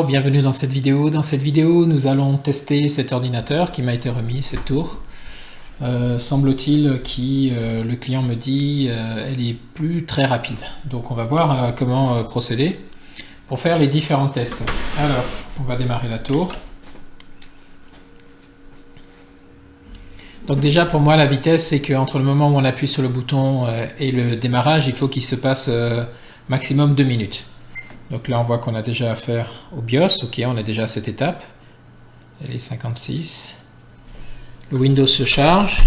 bienvenue dans cette vidéo. Dans cette vidéo, nous allons tester cet ordinateur qui m'a été remis, cette tour. Semble-t-il que le client me dit elle est plus très rapide. Donc on va voir comment procéder pour faire les différents tests. Alors, on va démarrer la tour. Donc déjà pour moi la vitesse, c'est qu'entre le moment où on appuie sur le bouton et le démarrage, il faut qu'il se passe maximum 2 minutes. Donc là on voit qu'on a déjà affaire au BIOS, ok, on est déjà à cette étape. Elle est 56. Le Windows se charge.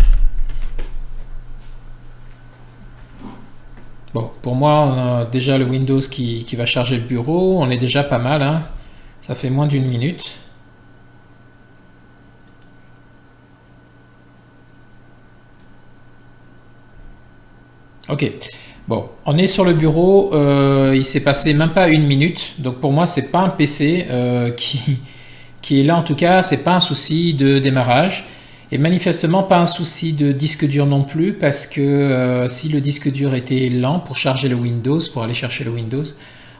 Bon, pour moi on a déjà le Windows qui va charger le bureau, on est déjà pas mal, hein. Ça fait moins d'1 minute. Ok, bon, on est sur le bureau, il s'est passé même pas 1 minute, donc pour moi c'est pas un PC qui est là, en tout cas c'est pas un souci de démarrage, et manifestement pas un souci de disque dur non plus, parce que si le disque dur était lent pour charger le Windows, pour aller chercher le Windows,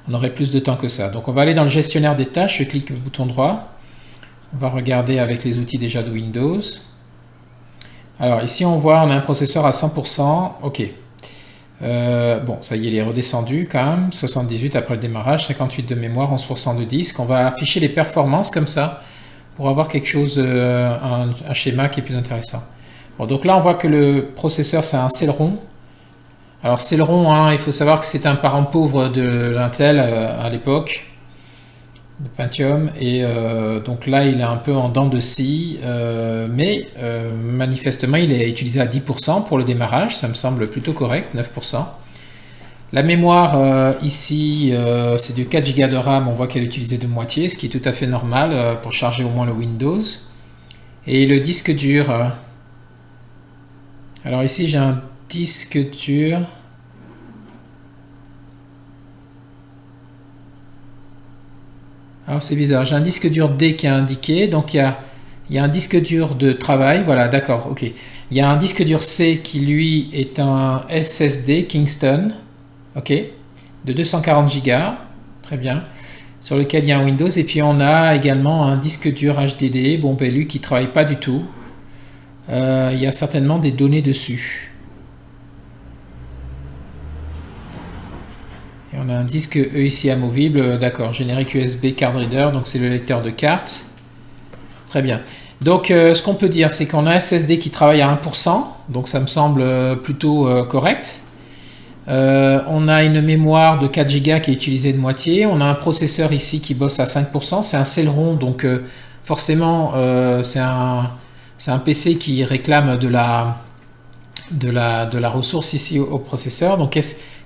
on aurait plus de temps que ça. Donc on va aller dans le gestionnaire des tâches, je clique bouton droit, on va regarder avec les outils déjà de Windows. Alors ici on voit on a un processeur à 100%, ok. Bon, ça y est, il est redescendu quand même, 78 après le démarrage, 58 de mémoire, 11% de disque. On va afficher les performances comme ça pour avoir quelque chose, un schéma qui est plus intéressant. Bon, donc là on voit que le processeur c'est un Celeron. Alors Celeron, hein, il faut savoir que c'est un parent pauvre de l'Intel à l'époque, de Pentium, et donc là il est un peu en dents de scie, mais manifestement il est utilisé à 10% pour le démarrage, ça me semble plutôt correct, 9%. La mémoire ici c'est du 4 Go de RAM, on voit qu'elle est utilisée de moitié, ce qui est tout à fait normal pour charger au moins le Windows. Et le disque dur, alors ici j'ai un disque dur. Alors c'est bizarre, j'ai un disque dur D qui est indiqué, donc il y a un disque dur de travail, voilà, d'accord, ok. Il y a un disque dur C qui lui est un SSD Kingston, ok, de 240 Go, très bien, sur lequel il y a un Windows, et puis on a également un disque dur HDD, bon ben lui qui ne travaille pas du tout, il y a certainement des données dessus. Et on a un disque EIC amovible, d'accord, générique USB card reader, donc c'est le lecteur de cartes. Très bien. Donc ce qu'on peut dire, c'est qu'on a un SSD qui travaille à 1%, donc ça me semble plutôt correct. On a une mémoire de 4 Go qui est utilisée de moitié. On a un processeur ici qui bosse à 5%, c'est un Celeron, donc forcément c'est un PC qui réclame de la ressource ici au processeur. Donc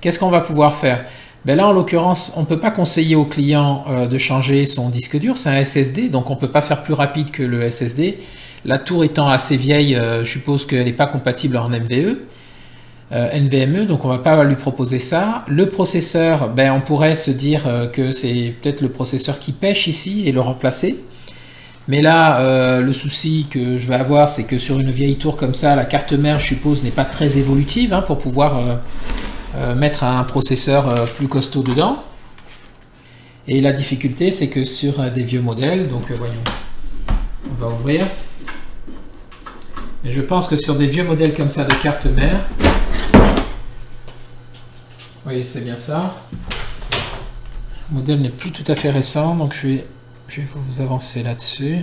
qu'est-ce qu'on va pouvoir faire? Ben là, en l'occurrence, on ne peut pas conseiller au client de changer son disque dur, c'est un SSD, donc on ne peut pas faire plus rapide que le SSD. La tour étant assez vieille, je suppose qu'elle n'est pas compatible en NVMe, donc on ne va pas lui proposer ça. Le processeur, ben, on pourrait se dire que c'est peut-être le processeur qui pêche ici et le remplacer. Mais là, le souci que je vais avoir, c'est que sur une vieille tour comme ça, la carte mère, je suppose, n'est pas très évolutive hein, pour pouvoir mettre un processeur plus costaud dedans. Et la difficulté, c'est que sur des vieux modèles, donc voyons, on va ouvrir. Et je pense que sur des vieux modèles comme ça de carte mère, oui, c'est bien ça. Le modèle n'est plus tout à fait récent, donc je vais vous avancer là-dessus.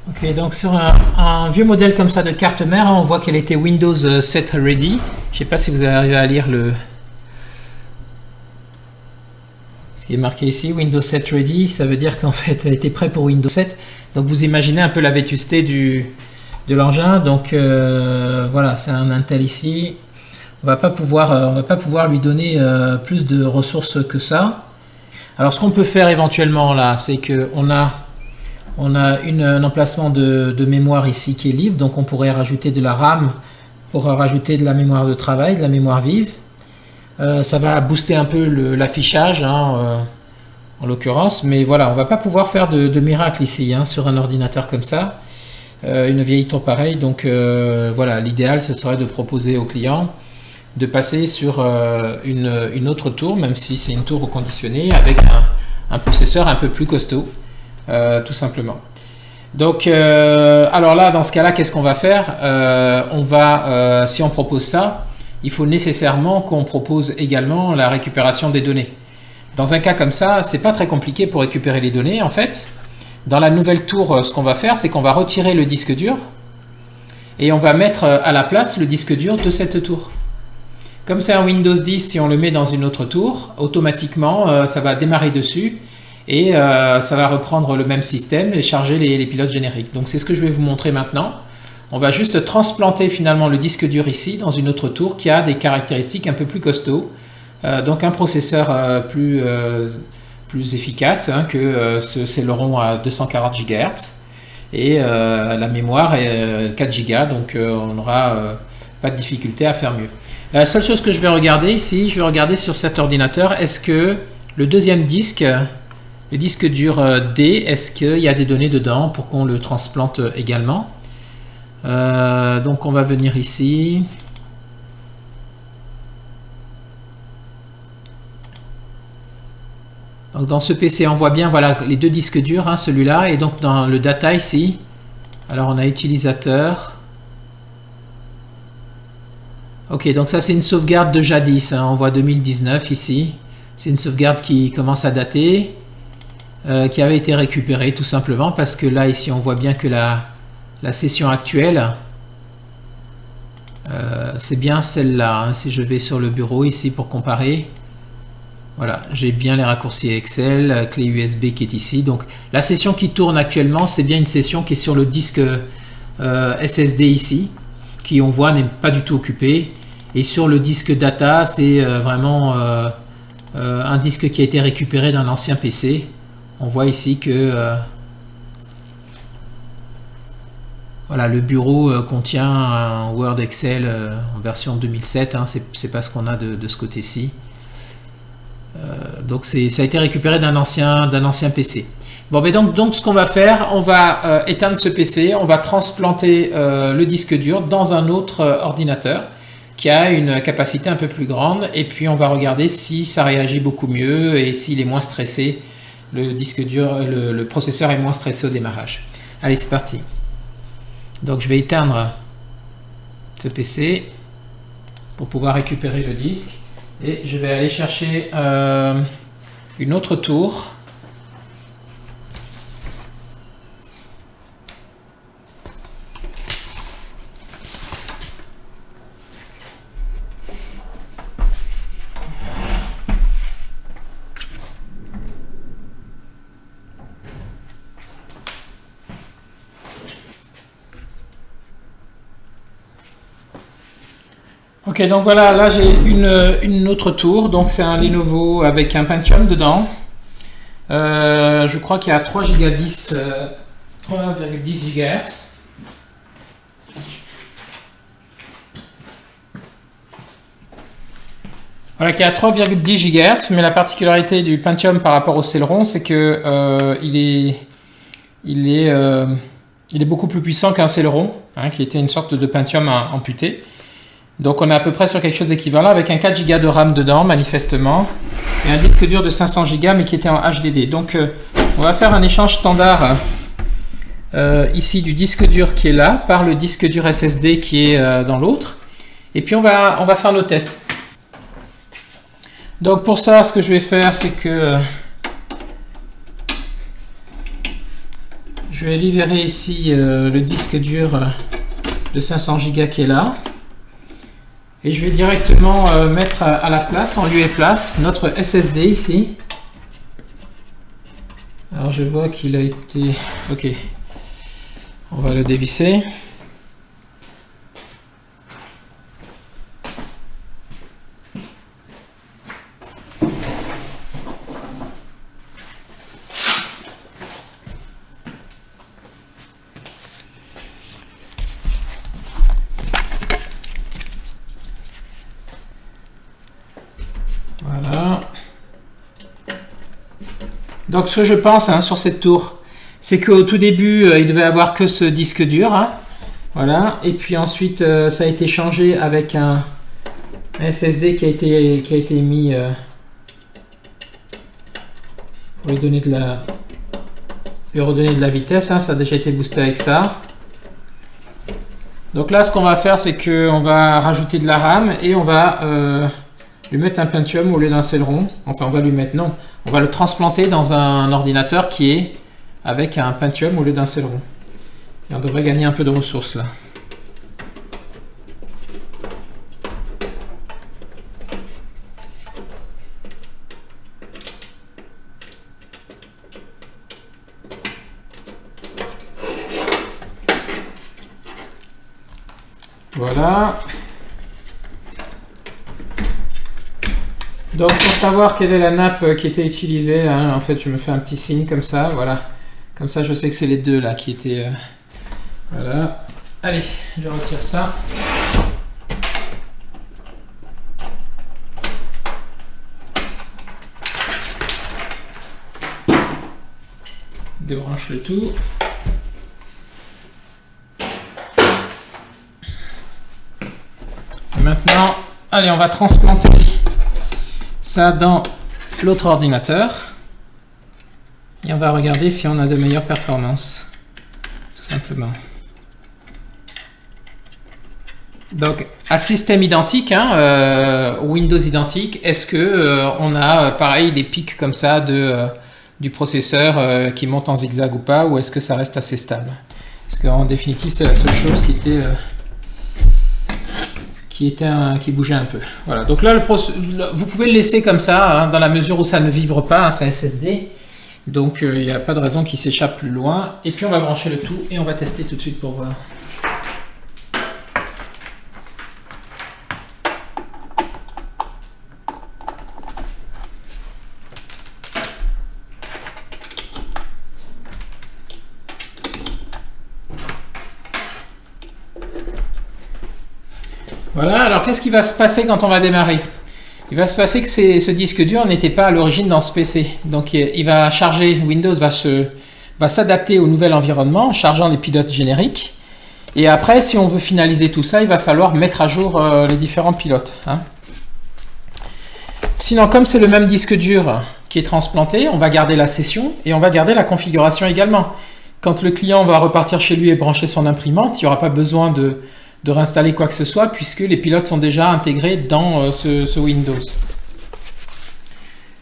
Ok, donc sur un vieux modèle comme ça de carte mère, on voit qu'elle était Windows 7 Ready. Je ne sais pas si vous arrivez à lire ce qui est marqué ici, Windows 7 Ready, ça veut dire qu'en fait elle était prête pour Windows 7. Donc vous imaginez un peu la vétusté de l'engin. Donc voilà, c'est un Intel ici. On va pas pouvoir lui donner plus de ressources que ça. Alors ce qu'on peut faire éventuellement là, c'est qu'on a un emplacement de mémoire ici qui est libre, donc on pourrait rajouter de la RAM pour rajouter de la mémoire de travail, de la mémoire vive. Ça va booster un peu l'affichage, hein, en l'occurrence. Mais voilà, on va pas pouvoir faire de miracle ici, hein, sur un ordinateur comme ça, une vieille tour pareille. Donc voilà, l'idéal ce serait de proposer au client de passer sur une autre tour, même si c'est une tour reconditionnée avec un processeur un peu plus costaud, tout simplement. Donc, alors là, dans ce cas-là, qu'est-ce qu'on va faire? Si on propose ça, il faut nécessairement qu'on propose également la récupération des données. Dans un cas comme ça, c'est pas très compliqué pour récupérer les données, en fait. Dans la nouvelle tour, ce qu'on va faire, c'est qu'on va retirer le disque dur et on va mettre à la place le disque dur de cette tour. Comme c'est un Windows 10, si on le met dans une autre tour, automatiquement, ça va démarrer dessus et ça va reprendre le même système et charger les pilotes génériques. Donc c'est ce que je vais vous montrer maintenant. On va juste transplanter finalement le disque dur ici dans une autre tour qui a des caractéristiques un peu plus costauds. Donc un processeur plus efficace, hein, que ce Celeron à 240 GHz et la mémoire est 4 Go, donc on n'aura pas de difficulté à faire mieux. La seule chose que je vais regarder ici, je vais regarder sur cet ordinateur, est-ce que le deuxième disque, le disque dur D, est-ce qu'il y a des données dedans pour qu'on le transplante également? Donc on va venir ici. Donc dans ce PC, on voit bien voilà, les deux disques durs, hein, celui-là, et donc dans le data ici, alors on a utilisateur. Ok, donc ça c'est une sauvegarde de jadis, hein, on voit 2019 ici. C'est une sauvegarde qui commence à dater, qui avait été récupérée tout simplement parce que là ici on voit bien que la session actuelle, c'est bien celle-là, hein. Si je vais sur le bureau ici pour comparer, voilà, j'ai bien les raccourcis Excel, clé USB qui est ici. Donc la session qui tourne actuellement, c'est bien une session qui est sur le disque SSD ici, qui on voit n'est pas du tout occupé. Et sur le disque data, c'est vraiment un disque qui a été récupéré d'un ancien PC. On voit ici que voilà, le bureau contient un Word Excel en version 2007, hein, c'est pas ce qu'on a de ce côté-ci. Donc ça a été récupéré d'un ancien PC. Bon, mais donc ce qu'on va faire, on va éteindre ce PC, on va transplanter le disque dur dans un autre ordinateur qui a une capacité un peu plus grande, et puis on va regarder si ça réagit beaucoup mieux et s'il est moins stressé, le disque dur, le processeur est moins stressé au démarrage. Allez, c'est parti. Donc je vais éteindre ce PC pour pouvoir récupérer le disque. Et je vais aller chercher une autre tour. Ok, donc voilà, là j'ai une autre tour, donc c'est un Lenovo avec un Pentium dedans. Je crois qu'il y a 3,10 GHz. Voilà, qui est à 3,10 GHz, mais la particularité du Pentium par rapport au Celeron, c'est que il est beaucoup plus puissant qu'un Celeron, hein, qui était une sorte de Pentium amputé. Donc on est à peu près sur quelque chose d'équivalent avec un 4 Go de RAM dedans manifestement et un disque dur de 500 Go mais qui était en HDD. Donc on va faire un échange standard ici du disque dur qui est là par le disque dur SSD qui est dans l'autre, et puis on va faire nos tests. Donc pour ça, ce que je vais faire, c'est que je vais libérer ici le disque dur de 500 Go qui est là. Et je vais directement mettre à la place, en lieu et place, notre SSD ici. Alors je vois qu'il a été... Ok. On va le dévisser. Voilà. Donc ce que je pense hein, sur cette tour, c'est qu'au tout début, il devait avoir que ce disque dur. Hein. Voilà. Et puis ensuite, ça a été changé avec un SSD qui a été mis pour lui donner lui redonner de la vitesse. Hein. Ça a déjà été boosté avec ça. Donc là, ce qu'on va faire, c'est qu'on va rajouter de la RAM et on va lui mettre un Pentium au lieu d'un Celeron. Enfin, on va lui mettre, non. On va le transplanter dans un ordinateur qui est avec un Pentium au lieu d'un Celeron. Et on devrait gagner un peu de ressources là. Voilà. Donc pour savoir quelle est la nappe qui était utilisée, hein, en fait je me fais un petit signe comme ça, voilà. Comme ça je sais que c'est les deux là qui étaient... voilà. Allez, je retire ça. Débranche le tout. Maintenant, allez, on va transplanter ça dans l'autre ordinateur et on va regarder si on a de meilleures performances, tout simplement. Donc, à système identique, hein, Windows identique, est-ce que on a pareil des pics comme ça du processeur qui monte en zigzag ou pas, ou est-ce que ça reste assez stable? Parce qu'en définitive, c'est la seule chose qui bougeait un peu. Voilà, donc là, vous pouvez le laisser comme ça, hein, dans la mesure où ça ne vibre pas, hein, c'est un SSD. Donc, il n'y a pas de raison qu'il s'échappe plus loin. Et puis, on va brancher le tout et on va tester tout de suite pour voir. Voilà, alors qu'est-ce qui va se passer quand on va démarrer? Il va se passer que ce disque dur n'était pas à l'origine dans ce PC. Donc il va charger, Windows va s'adapter au nouvel environnement en chargeant les pilotes génériques. Et après, si on veut finaliser tout ça, il va falloir mettre à jour les différents pilotes. Hein. Sinon, comme c'est le même disque dur qui est transplanté, on va garder la session et on va garder la configuration également. Quand le client va repartir chez lui et brancher son imprimante, il n'y aura pas besoin de réinstaller quoi que ce soit puisque les pilotes sont déjà intégrés dans ce Windows.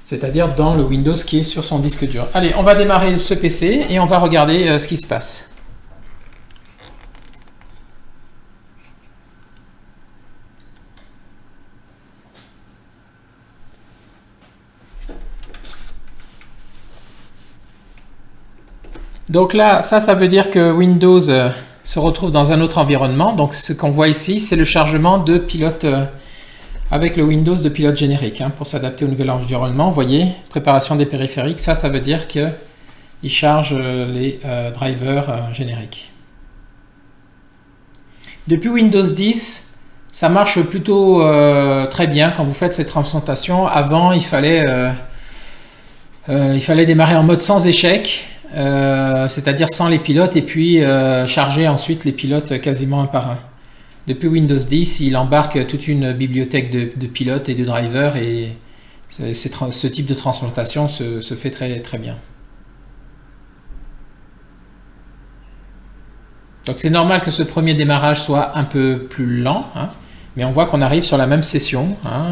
C'est-à-dire dans le Windows qui est sur son disque dur. Allez, on va démarrer ce PC et on va regarder ce qui se passe. Donc là, ça veut dire que Windows se retrouve dans un autre environnement. Donc ce qu'on voit ici, c'est le chargement de pilote avec le Windows de pilote générique, hein, pour s'adapter au nouvel environnement. Vous voyez, préparation des périphériques, ça veut dire qu'il charge les drivers génériques. Depuis Windows 10, ça marche plutôt très bien quand vous faites cette transplantation. Avant, il fallait démarrer en mode sans échec. C'est-à-dire sans les pilotes et puis charger ensuite les pilotes quasiment un par un. Depuis Windows 10, il embarque toute une bibliothèque de pilotes et de drivers et ce type de transplantation se fait très, très bien. Donc c'est normal que ce premier démarrage soit un peu plus lent, hein, mais on voit qu'on arrive sur la même session, hein,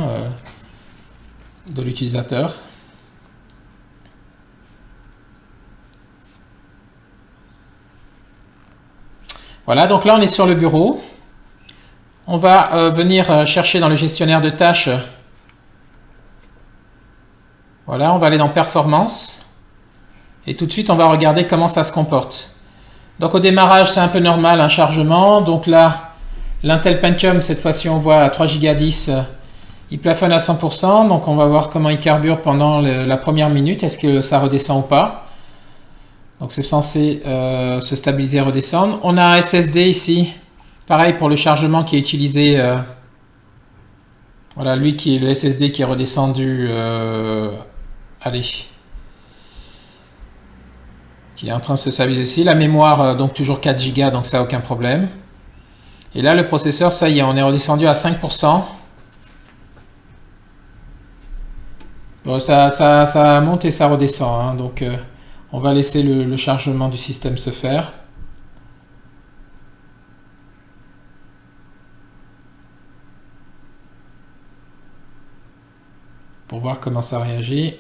de l'utilisateur. Voilà, donc là on est sur le bureau. On va venir chercher dans le gestionnaire de tâches. Voilà, on va aller dans Performance. Et tout de suite on va regarder comment ça se comporte. Donc au démarrage c'est un peu normal, un chargement. Donc là, l'Intel Pentium, cette fois-ci on voit à 3 Go 10, il plafonne à 100%. Donc on va voir comment il carbure pendant la première minute. Est-ce que ça redescend ou pas? Donc c'est censé se stabiliser et redescendre. On a un SSD ici, pareil pour le chargement qui est utilisé. Voilà, lui qui est le SSD qui est redescendu. Allez. qui est en train de se stabiliser aussi. La mémoire, donc toujours 4 Go, donc ça aucun problème. Et là, le processeur, ça y est, on est redescendu à 5%. Bon, ça monte et ça redescend, hein, donc on va laisser le chargement du système se faire. Pour voir comment ça réagit.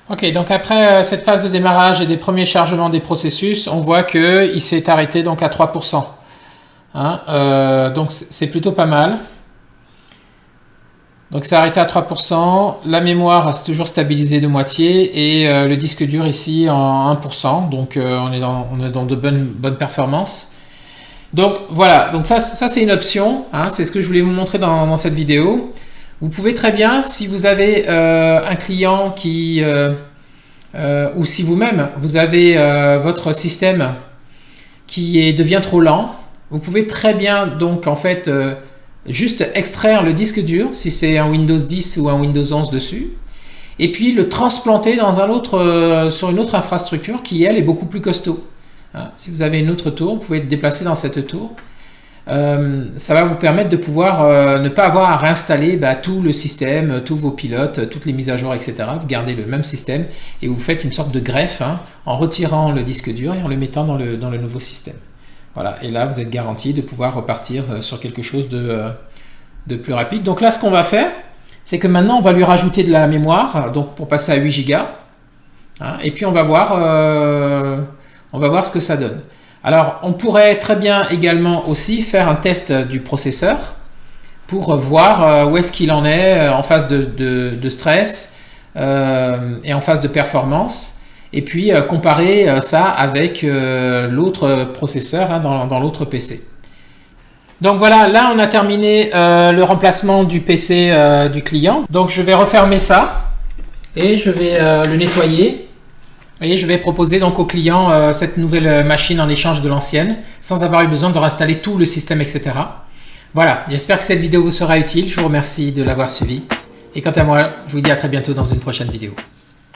Ok, donc après cette phase de démarrage et des premiers chargements des processus, on voit qu'il s'est arrêté donc à 3%. Hein, donc c'est plutôt pas mal. Donc c'est arrêté à 3%, la mémoire c'est toujours stabilisé de moitié et le disque dur ici en 1%, donc on est dans de bonnes performances. Donc voilà, donc ça c'est une option, hein, c'est ce que je voulais vous montrer dans cette vidéo. Vous pouvez très bien, si vous avez un client qui, ou si vous-même, vous avez votre système qui devient trop lent, vous pouvez très bien donc en fait juste extraire le disque dur, si c'est un Windows 10 ou un Windows 11 dessus, et puis le transplanter dans un autre, sur une autre infrastructure qui, elle, est beaucoup plus costaud. Hein, si vous avez une autre tour, vous pouvez être déplacé dans cette tour. Ça va vous permettre de pouvoir ne pas avoir à réinstaller tout le système, tous vos pilotes, toutes les mises à jour, etc. Vous gardez le même système et vous faites une sorte de greffe, hein, en retirant le disque dur et en le mettant dans le nouveau système. Voilà, et là vous êtes garanti de pouvoir repartir sur quelque chose de plus rapide. Donc là, ce qu'on va faire, c'est que maintenant on va lui rajouter de la mémoire, donc pour passer à 8 Go, hein, et puis on va voir ce que ça donne. Alors, on pourrait très bien également aussi faire un test du processeur pour voir où est-ce qu'il en est en phase de stress et en phase de performance, et puis comparer ça avec l'autre processeur, hein, dans l'autre PC. Donc voilà, là on a terminé le remplacement du PC du client. Donc je vais refermer ça et je vais le nettoyer. Et je vais proposer donc au client cette nouvelle machine en échange de l'ancienne, sans avoir eu besoin de réinstaller tout le système, etc. Voilà, j'espère que cette vidéo vous sera utile. Je vous remercie de l'avoir suivi. Et quant à moi, je vous dis à très bientôt dans une prochaine vidéo.